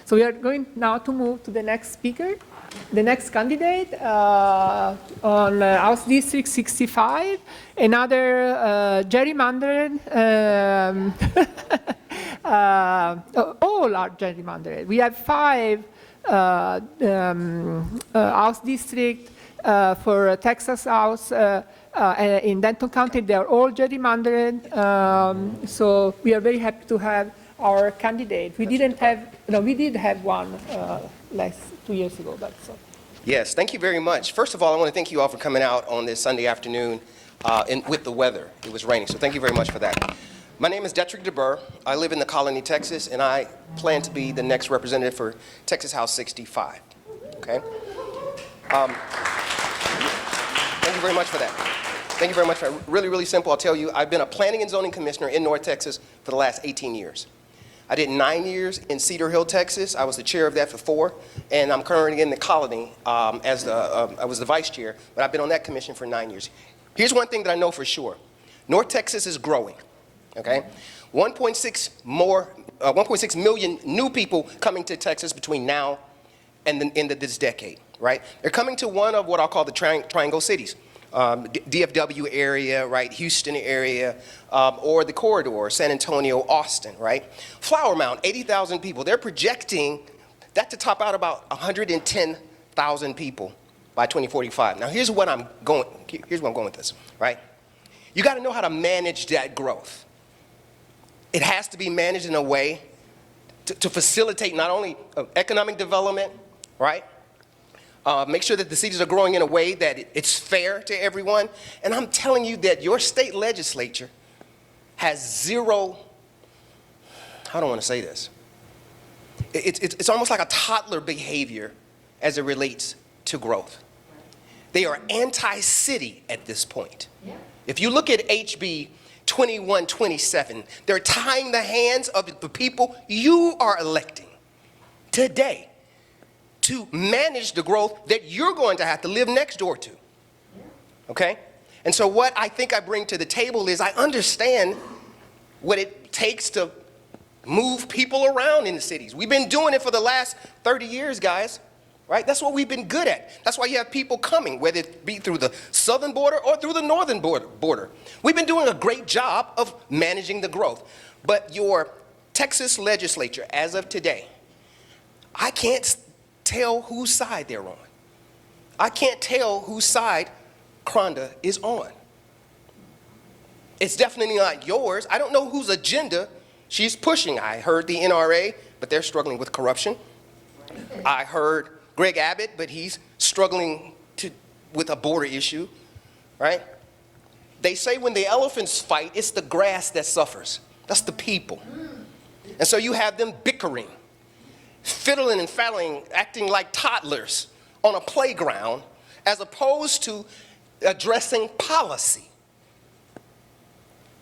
So we are going now to move to the next speaker. The next candidate on House District 65, another gerrymandered, all are gerrymandered. We have 5 House districts for Texas House in Denton County. They are all gerrymandered, so we are very happy to have our candidate. We didn't have, no, we did have one last 2 years ago, but so. Yes, thank you very much. First of all, I want to thank you all for coming out on this Sunday afternoon with the weather. It was raining, so thank you very much for that. My name is Detrick DeBurr. I live in the Colony, Texas, and I plan to be the next representative for Texas House 65. Okay? Thank you very much for that. Thank you very much for that. Really, really simple. I'll tell you, I've been a planning and zoning commissioner in North Texas for the last 18 years. I did 9 years in Cedar Hill, Texas. I was the chair of that for 4, and I'm currently in the Colony I was the vice chair, but I've been on that commission for 9 years. Here's one thing that I know for sure. North Texas is growing, okay? 1.6 million new people coming to Texas between now and the end of this decade, right? They're coming to one of what I'll call the Triangle Cities. DFW area, right, Houston area, or the corridor, San Antonio, Austin, right? Flower Mound, 80,000 people. They're projecting that to top out about 110,000 people by 2045. Now here's where I'm going with this, right? You got to know how to manage that growth. It has to be managed in a way to facilitate not only economic development, right? Make sure that the cities are growing in a way that it's fair to everyone. And I'm telling you that your state legislature has zero, I don't want to say this. It's almost like a toddler behavior as it relates to growth. They are anti-city at this point. Yeah. If you look at HB 2127, they're tying the hands of the people you are electing today to manage the growth that you're going to have to live next door to, okay? And so what I think I bring to the table is I understand what it takes to move people around in the cities. We've been doing it for the last 30 years, guys, right? That's what we've been good at. That's why you have people coming, whether it be through the southern border or through the northern border. We've been doing a great job of managing the growth. But your Texas legislature, as of today, I can't tell whose side they're on. I can't tell whose side Kronda is on. It's definitely not yours. I don't know whose agenda she's pushing. I heard the NRA, but they're struggling with corruption. I heard Greg Abbott, but he's struggling with a border issue, right? They say when the elephants fight, it's the grass that suffers. That's the people. And so you have them bickering, fiddling and faddling, acting like toddlers on a playground, as opposed to addressing policy.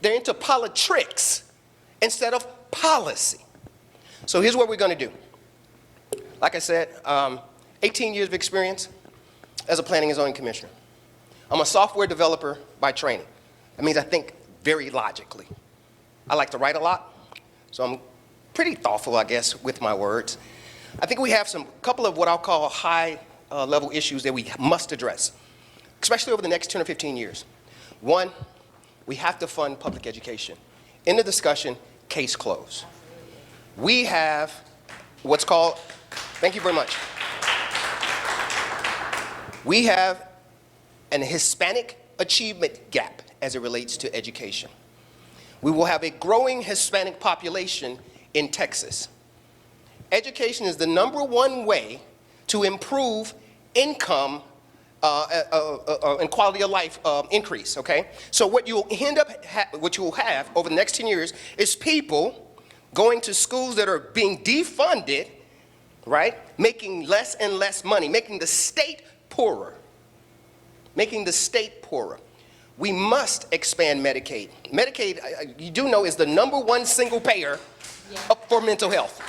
They're into politricks instead of policy. So here's what we're going to do. Like I said, 18 years of experience as a planning and zoning commissioner. I'm a software developer by training. That means I think very logically. I like to write a lot, so I'm pretty thoughtful, I guess, with my words. I think we have some couple of what I'll call high level issues that we must address, especially over the next 10 or 15 years. One, we have to fund public education. In the discussion, case closed. We have what's called, thank you very much. We have an Hispanic achievement gap as it relates to education. We will have a growing Hispanic population in Texas. Education is the #1 way to improve income and quality of life increase, okay? So what you'll what you will have over the next 10 years is people going to schools that are being defunded, right? Making less and less money, making the state poorer. Making the state poorer. We must expand Medicaid. Medicaid, you do know, is the #1 single payer for mental health,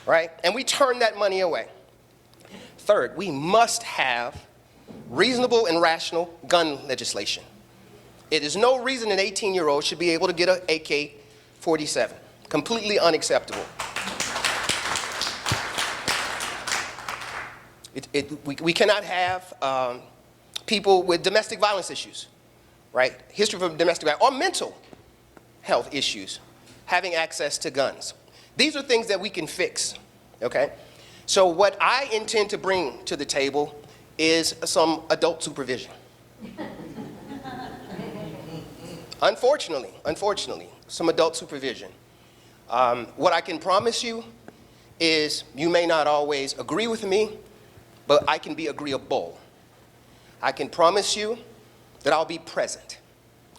right? And we turn that money away. Third, we must have reasonable and rational gun legislation. It is no reason an 18-year-old should be able to get an AK-47. Completely unacceptable. We cannot have people with domestic violence issues, right? History of domestic violence, or mental health issues, having access to guns. These are things that we can fix, okay? So what I intend to bring to the table is some adult supervision. Unfortunately, some adult supervision. What I can promise you is you may not always agree with me, but I can be agreeable. I can promise you that I'll be present.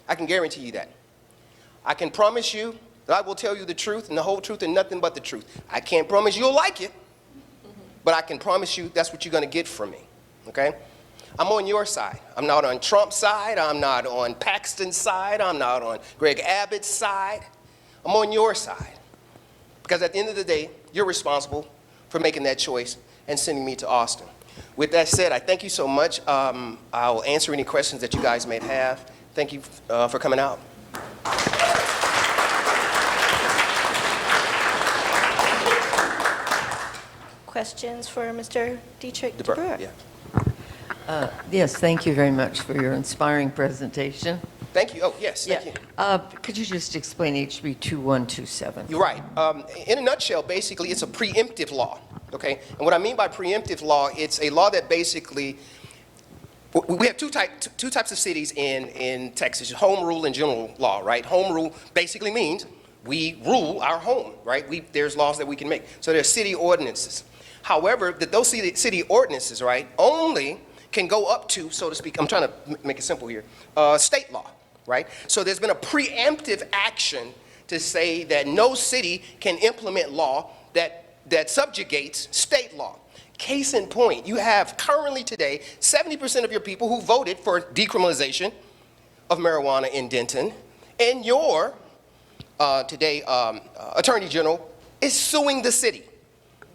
I can guarantee you that. I can promise you that I will tell you the truth and the whole truth and nothing but the truth. I can't promise you'll like it, but I can promise you that's what you're going to get from me, okay? I'm on your side. I'm not on Trump's side. I'm not on Paxton's side. I'm not on Greg Abbott's side. I'm on your side. Because at the end of the day, you're responsible for making that choice and sending me to Austin. With that said, I thank you so much. I'll answer any questions that you guys may have. Thank you for coming out. Questions for Mr. Detrick DeBurr? Yeah. Yes, thank you very much for your inspiring presentation. Thank you. Oh, yes, thank you. Could you just explain HB 2127? You're right. In a nutshell, basically, it's a preemptive law, okay? And what I mean by preemptive law, it's a law that basically, we have two types of cities in Texas, home rule and general law, right? Home rule basically means we rule our home, right? There's laws that we can make. So there's city ordinances. However, those city ordinances, right, only can go up to, so to speak, I'm trying to make it simple here, state law, right? So there's been a preemptive action to say that no city can implement law that subjugates state law. Case in point, you have currently today 70% of your people who voted for decriminalization of marijuana in Denton, and your today Attorney General is suing the city,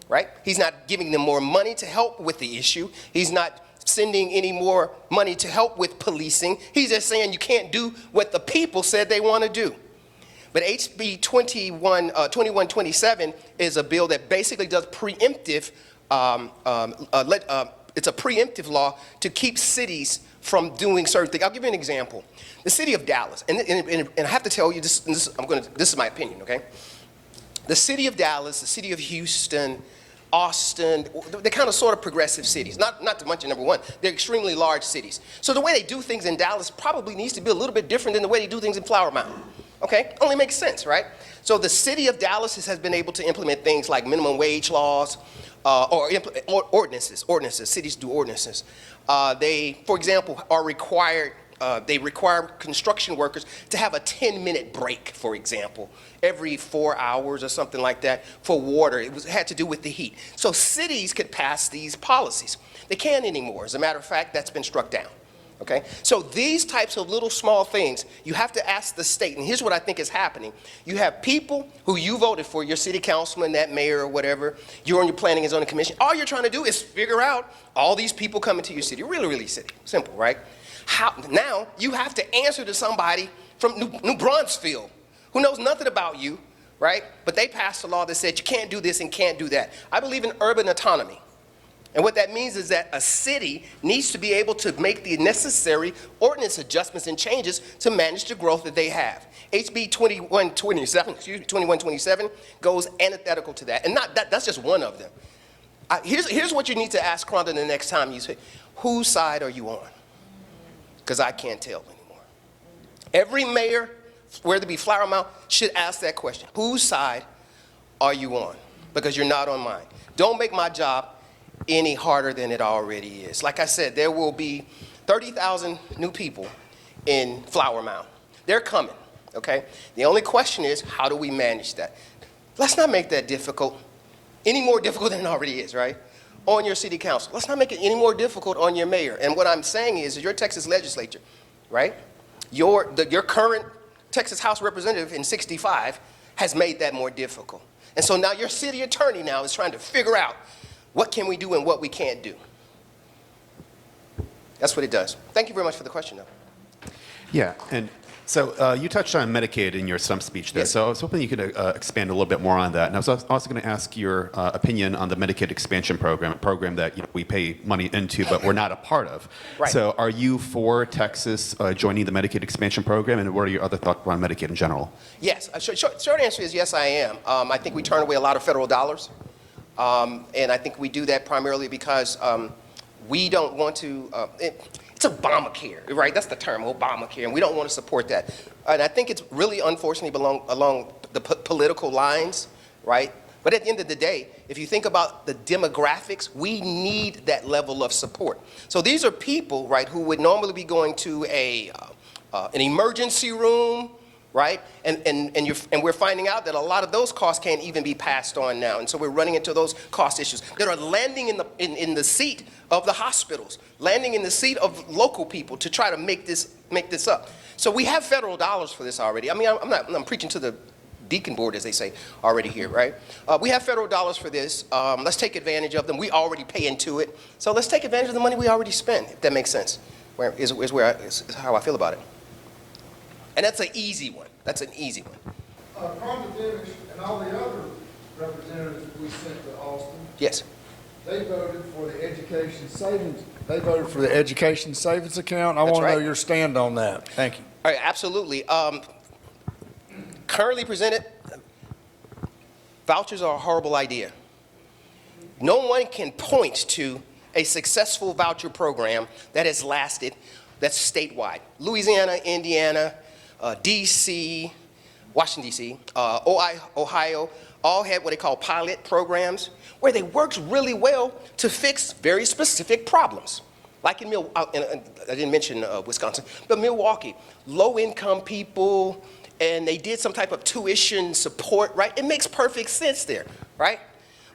right? He's not giving them more money to help with the issue. He's not sending any more money to help with policing. He's just saying you can't do what the people said they want to do. But HB 2127 is a bill that basically does preemptive, it's a preemptive law to keep cities from doing certain things. I'll give you an example. The city of Dallas, and I have to tell you, this is my opinion, okay? The city of Dallas, the city of Houston, Austin, they're kind of sort of progressive cities. Not to mention number one, they're extremely large cities. So the way they do things in Dallas probably needs to be a little bit different than the way they do things in Flower Mound. Okay? Only makes sense, right? So the city of Dallas has been able to implement things like minimum wage laws or ordinances. Cities do ordinances. They, for example, are required. They require construction workers to have a 10-minute break, for example, every 4 hours or something like that for water. It had to do with the heat. So cities could pass these policies. They can't anymore. As a matter of fact, that's been struck down. Okay? So these types of little small things, you have to ask the state. And here's what I think is happening. You have people who you voted for, your city councilman, that mayor or whatever, you're on your planning and zoning commission. All you're trying to do is figure out all these people coming to your city. Really, really simple, right? Now you have to answer to somebody from New Brunswick who knows nothing about you, right? But they passed a law that said you can't do this and can't do that. I believe in urban autonomy. And what that means is that a city needs to be able to make the necessary ordinance adjustments and changes to manage the growth that they have. HB 2127 goes antithetical to that. And that's just one of them. Here's what you need to ask Rhonda the next time you say, whose side are you on? Because I can't tell anymore. Every mayor, whether it be Flower Mound, should ask that question. Whose side are you on? Because you're not on mine. Don't make my job any harder than it already is. Like I said, there will be 30,000 new people in Flower Mound. They're coming, okay? The only question is, how do we manage that? Let's not make that difficult, any more difficult than it already is, right? On your city council. Let's not make it any more difficult on your mayor. And what I'm saying is your Texas legislature, right? Your current Texas House representative in 65 has made that more difficult. And so now your city attorney now is trying to figure out what can we do and what we can't do. That's what it does. Thank you very much for the question, though. Yeah, and So you touched on Medicaid in your stump speech there. Yes. So I was hoping you could expand a little bit more on that. And I was also going to ask your opinion on the Medicaid expansion program, a program that we pay money into, but we're not a part of. Right. So are you for Texas joining the Medicaid expansion program, and what are your other thoughts on Medicaid in general? Yes, short answer is yes, I am. I think we turn away a lot of federal dollars. And I think we do that primarily because we don't want to, it's Obamacare, right? That's the term, Obamacare, and we don't want to support that. And I think it's really, unfortunately, along the political lines, right? But at the end of the day, if you think about the demographics, we need that level of support. So these are people, right, who would normally be going to an emergency room, right? And we're finding out that a lot of those costs can't even be passed on now. And so we're running into those cost issues that are landing in the seat of the hospitals, landing in the seat of local people to try to make this up. So we have federal dollars for this already. I mean, I'm preaching to the deacon board, as they say, already here, right? We have federal dollars for this. Let's take advantage of them. We already pay into it. So let's take advantage of the money we already spend, if that makes sense, is how I feel about it. And that's an easy one. That's an easy one. Carmen Davis and all the other representatives we sent to Austin, Yes. they voted for the education savings. They voted for the education savings account. I That's want to know right. your stand on that. Thank you. All right, absolutely. Currently presented, vouchers are a horrible idea. No one can point to a successful voucher program that has lasted, that's statewide. Louisiana, Indiana, DC, Washington, DC, Ohio, all had what they call pilot programs where they worked really well to fix very specific problems. Like in I didn't mention Wisconsin, but Milwaukee, low-income people, and they did some type of tuition support, right? It makes perfect sense there, right?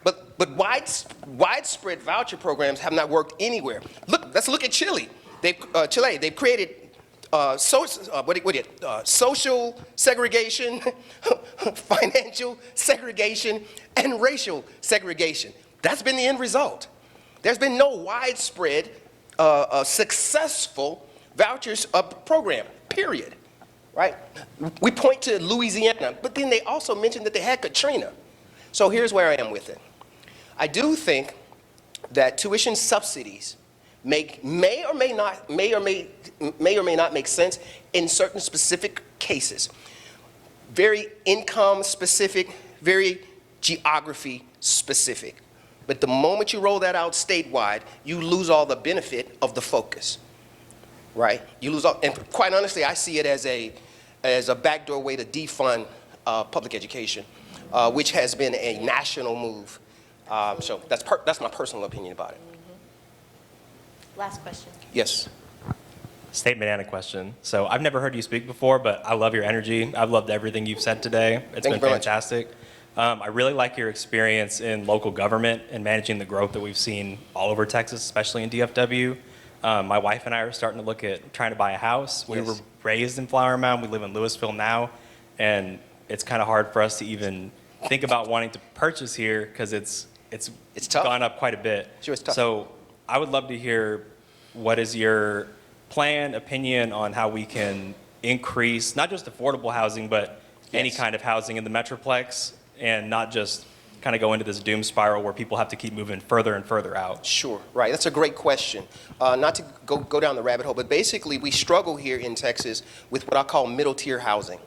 But widespread voucher programs have not worked anywhere. Let's look at Chile. They've created social segregation, financial segregation, and racial segregation. That's been the end result. There's been no widespread, successful vouchers program, period, right? We point to Louisiana, but then they also mentioned that they had Katrina. So here's where I am with it. I do think that tuition subsidies may or may not make sense in certain specific cases. Very income specific, very geography specific. But the moment you roll that out statewide, you lose all the benefit of the focus, right? You lose all, and quite honestly, I see it as a backdoor way to defund public education, which has been a national move. So that's my personal opinion about it. Last question. Yes. Statement and a question. So I've never heard you speak before, but I love your energy. I've loved everything you've said today. It's been fantastic. I really like your experience in local government and managing the growth that we've seen all over Texas, especially in DFW. My wife and I are starting to look at trying to buy a house. We were raised in Flower Mound. We live in Louisville now, and it's kind of hard for us to even think about wanting to purchase here because it's tough. gone up quite a bit. Sure, it's tough. So I would love to hear what is your plan, opinion on how we can increase not just affordable housing, but any kind of housing in the Metroplex, and not just kind of go into this doom spiral where people have to keep moving further and further out. Sure, right. That's a great question. Not to go down the rabbit hole, but basically we struggle here in Texas with what I call middle tier housing,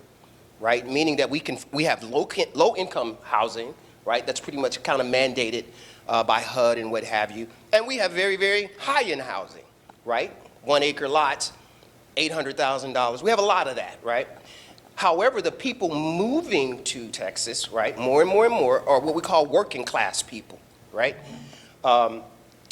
right? Meaning that we have low income housing, right? That's pretty much kind of mandated by HUD and what have you. And we have very, very high end housing, right? 1 acre lots, $800,000. We have a lot of that, right? However, the people moving to Texas, right, more and more and more, are what we call working class people, right? And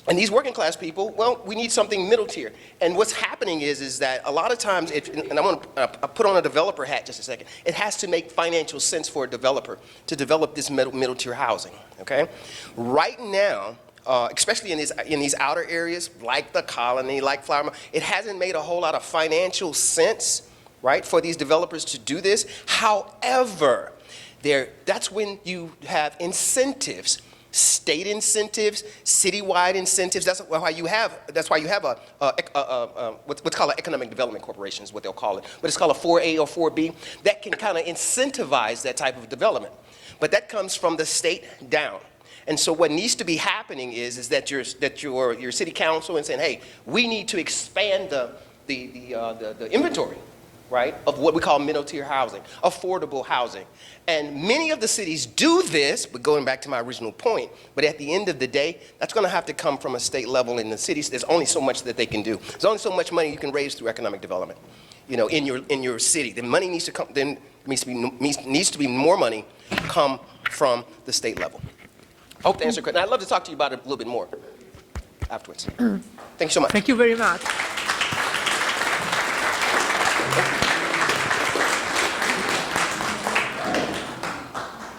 these working class people, well, we need something middle tier. And what's happening is that a lot of times, and I want to put on a developer hat just a second, it has to make financial sense for a developer to develop this middle tier housing, okay? Right now, especially in these outer areas, like the Colony, like Flower Mound, it hasn't made a whole lot of financial sense, right, for these developers to do this. However, that's when you have incentives state incentives, citywide incentives. That's why you have what's called an economic development corporation is what they'll call it. But it's called a 4A or 4B that can kind of incentivize that type of development. But that comes from the state down. And so what needs to be happening is that your city council and saying, hey, we need to expand the inventory, right, of what we call middle-tier housing, affordable housing. And many of the cities do this, but going back to my original point, but at the end of the day, that's going to have to come from a state level. In the cities, there's only so much that they can do. There's only so much money you can raise through economic development, you know, in your city. The money needs to come, then needs to be more money come from the state level. I hope to answer your question. I'd love to talk to you about it a little bit more afterwards. Thank you so much. Thank you very much.